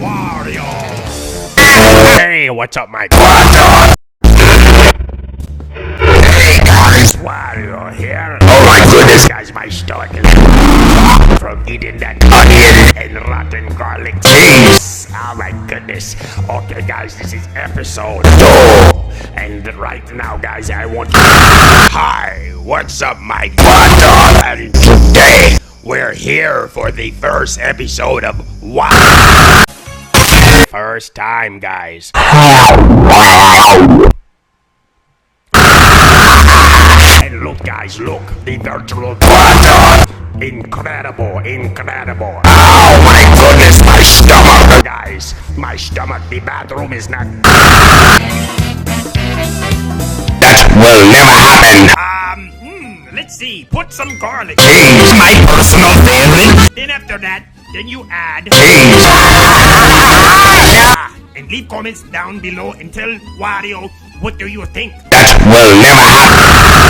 Wario! Hey, what's up, my Wario here. Oh my goodness. Guys, my stomach is from eating that onion and rotten garlic cheese. Oh my goodness. Okay, guys, this is episode 2. And right now, guys, I want to... Hi, what's up, my And today, we're here for the first episode of Wow. First time, guys. And look, guys, look, the virtual incredible. Oh my goodness, my stomach! Guys, my stomach, the bathroom is not... That will never happen! Let's see, put some garlic. Cheese, my personal favorite! Then after that, then you add... Cheese! And leave comments down below and tell Wario, what do you think? That will never happen!